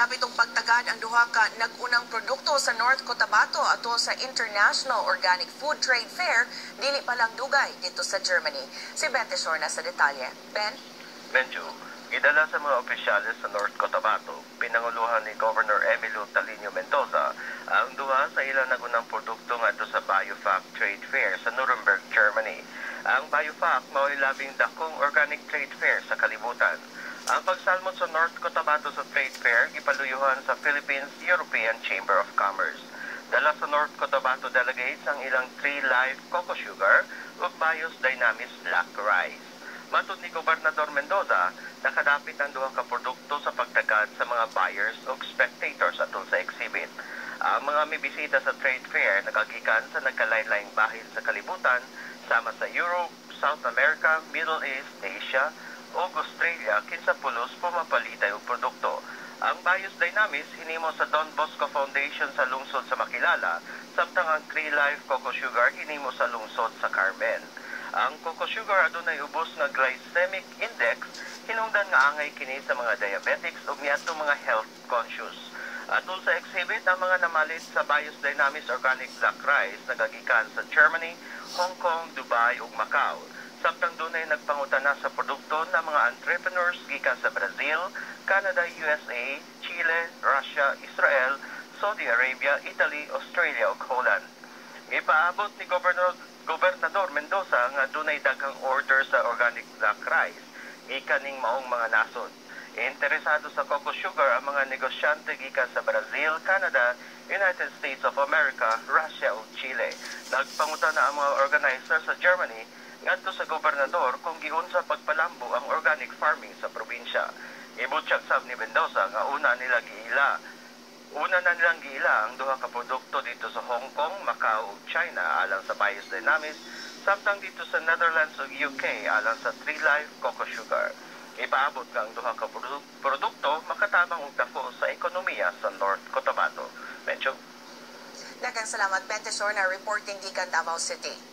Nakadapit og pagtagad ang duha ka nag-unang produkto sa North Cotabato ato sa International Organic Food Trade Fair dili pa lang dugay dito sa Germany. Si Ben Tesor na sa detalye. Ben? Benjo, gidala sa mga opisyales sa North Cotabato, pinanguluhan ni Governor Emilio Talino Mendoza ang duha sa ilang nagunang produkto ngadto sa Biofac Trade Fair sa Nuremberg, Germany. Ang Biofac mao'y labing dakong organic trade fair sa kalibutan. Ang pagsalmot sa North Cotabato sa trade fair gipaluyuhan sa Philippines European Chamber of Commerce. Dala sa North Cotabato delegates ang ilang Tree Life Coco Sugar ug Bios Dynamis Black Rice. Matud ni Gobernador Mendoza, nakadapit ang duha ka produkto sa pagtagad sa mga buyers ug spectators atol sa exhibit. Ang mga mibisita sa trade fair nakagikan sa nagkalain-laing bahin sa kalibutan sama sa Europe, South America, Middle East, Asia o Australia kinsa pulos pumapalitay og produkto. Ang Bios Dynamis hinimo sa Don Bosco Foundation sa lungsod sa Makilala, samtang ang Tree Life Coco Sugar hinimo sa lungsod sa Carmen. Ang coco sugar adunay ubos nga glycemic index, hinungdan nga angay kini sa mga diabetics ug niadtong mga health conscious. Atol sa exhibit, ang mga namalit sa Bios Dynamis Organic Black Rice nagagikan sa Germany, Hong Kong, Dubai ug Macau. Samtang dunay nagpangutana sa produkto ng mga entrepreneurs gikan sa Brazil, Canada, USA, Chile, Russia, Israel, Saudi Arabia, Italy, Australia ug Holland. Ipaabot ni Gobernador Mendoza nga dunay daghang order sa organic black rice gikan ning maong mga nasod. Interesado sa coco sugar ang mga negosyante gikan sa Brazil, Canada, United States of America, Russia ug Chile. Nagpangutana ang mga organizer sa Germany ngadto sa gobernador kung giunsa pagpalambo ang organic farming sa probinsya. Ibutyag sab ni Mendoza nga una na nilang giila ang duha ka produkto dito sa Hong Kong, Macau ug China alang sa Bios Dynamis, samtang dito sa Netherlands ug UK alang sa Tree Life Coco Sugar. Ipaabot nga ang duha ka produkto makatabang og dako sa ekonomiya sa North Cotabato. Mencho. Daghang salamat Ben Tesor na reporting gikan Davao City.